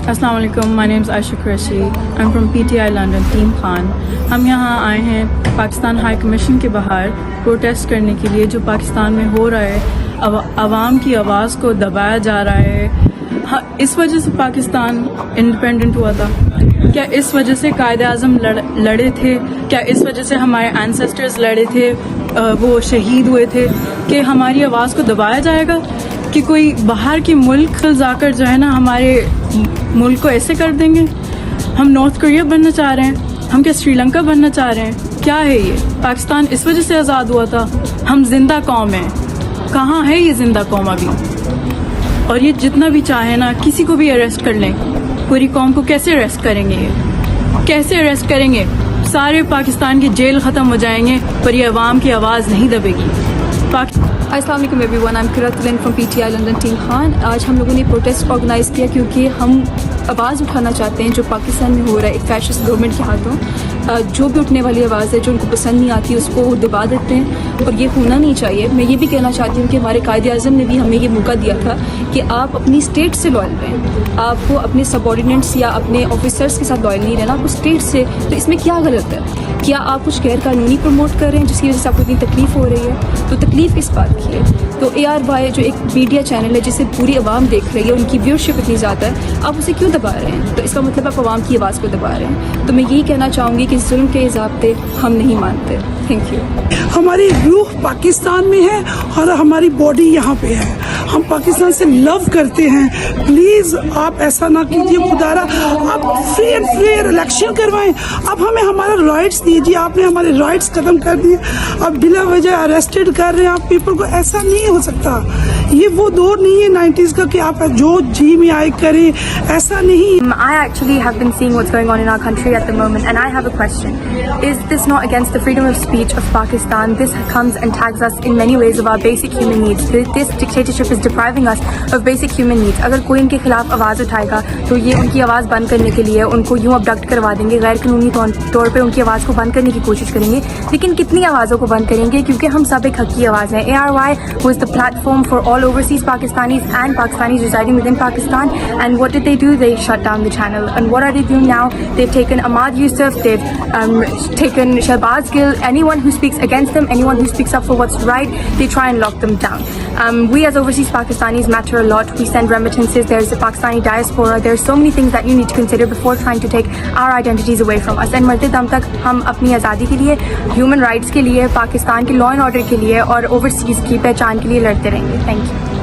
السلام علیکم. My name is Aisha Qureshi. I am from PTI London team Khan. ہم یہاں آئے ہیں پاکستان ہائی کمیشن کے باہر پروٹیسٹ کرنے کے لیے جو پاکستان میں ہو رہا ہے. عوام کی آواز کو دبایا جا رہا ہے. اس وجہ سے پاکستان انڈیپینڈنٹ ہوا تھا کیا؟ اس وجہ سے قائد اعظم لڑے تھے کیا؟ اس وجہ سے ہمارے اینسیسٹرز لڑے تھے، وہ شہید ہوئے تھے کہ ہماری آواز کو دبایا جائے گا؟ کہ کوئی باہر کے ملک جا کر جو ہے نا ہمارے ملک کو ایسے کر دیں گے؟ ہم نارتھ کوریا بننا چاہ رہے ہیں؟ ہم کیا سری لنکا بننا چاہ رہے ہیں؟ کیا ہے یہ؟ پاکستان اس وجہ سے آزاد ہوا تھا. ہم زندہ قوم ہیں. کہاں ہے یہ زندہ قوم ابھی؟ اور یہ جتنا بھی چاہے نا کسی کو بھی اریسٹ کر لیں، پوری قوم کو کیسے اریسٹ کریں گے؟ یہ کیسے اریسٹ کریں گے؟ سارے پاکستان کی جیل ختم ہو جائیں گے پر یہ عوام کی آواز نہیں دبے گی. السلام علیکم ایوری ون. I am Qurat ulain from PTI London team Khan. آج ہم لوگوں نے پروٹیسٹ آرگنائز کیا کیونکہ ہم آواز اٹھانا چاہتے ہیں جو پاکستان میں ہو رہا ہے ایک فیشسٹ گورنمنٹ کے ہاتھوں. جو بھی اٹھنے والی آواز ہے جو ان کو پسند نہیں آتی اس کو وہ دبا دیتے ہیں اور یہ ہونا نہیں چاہیے. میں یہ بھی کہنا چاہتی ہوں کہ ہمارے قائد اعظم نے بھی ہمیں یہ موقع دیا تھا کہ آپ اپنی اسٹیٹ سے لائل رہیں. آپ کو اپنے سبارڈینیٹس یا اپنے آفیسرس کے ساتھ لائل نہیں رہنا، آپ کو اسٹیٹ سے. تو اس میں کیا غلط ہے؟ کیا آپ کچھ غیر قانونی پروموٹ کر رہے ہیں جس کی وجہ سے آپ کو اتنی تکلیف ہو رہی ہے؟ تو تکلیف اس بات کی ہے. تو ARY جو ایک میڈیا چینل ہے جسے پوری عوام دیکھ رہی ہے، ان کی ویورشپ اتنی زیادہ ہے، آپ اسے کیوں دبا رہے ہیں؟ تو اس کا مطلب آپ عوام کی آواز کو دبا رہے ہیں. تو میں یہی کہنا چاہوں گی کہ ظلم کے ضابطے ہم نہیں مانتے. Thank you. ہماری روح پاکستان میں ہے اور ہماری باڈی یہاں پہ ہے. ہم پاکستان سے لو کرتے ہیں. پلیز آپ ایسا نہ کیجیے خدارا. آپ فری اینڈ فیئر الیکشن کروائیں. اب ہمیں ہمارا رائٹس دیجیے. آپ نے ہمارے رائٹس ختم کر دیے. اب بلا وجہ اریسٹڈ کر رہے ہیں آپ پیپل کو. ایسا نہیں ہو سکتا. یہ وہ دور نہیں ہے 90s کا کہ آپ جو جی میں آئے کریں. ایسا نہیں. I actually have been seeing what's going on in our country at the moment, and I have a question. Is this not against the freedom of speech of Pakistan? This comes and tags us in many ways of our basic human needs. This dictatorship is depriving us of basic human needs. اگر کوئی ان کے خلاف آواز اٹھائے گا تو یہ ان کی آواز بند کرنے کے لیے ان کو یوں ابڈکٹ کروا دیں گے، غیر قانونی طور پہ ان کی آواز کو بند کرنے کی کوشش کریں گے. لیکن کتنی آوازوں کو بند کریں گے؟ کیونکہ ہم سب ایک حق کی آواز ہیں. ARY was the platform for all overseas Pakistanis and Pakistanis residing within Pakistan. And what did they do? They shut down the channel. And what are they doing now? They've taken Ahmad Yusuf, they've taken Shahbaz Gill. Anyone who speaks against them, anyone who speaks up for what's right, they try and lock them down. We as overseas Pakistanis matter a lot. We send remittances. There's a Pakistani diaspora. There's so many things that you need to consider before trying to take our identities away from us. And مرتے دم تک ہم اپنی آزادی کے لیے، human rights کے لیے، پاکستان کے لا اینڈ آرڈر کے لیے اور اوورسیز کی پہچان کے لیے لڑتے رہیں گے. Thank you.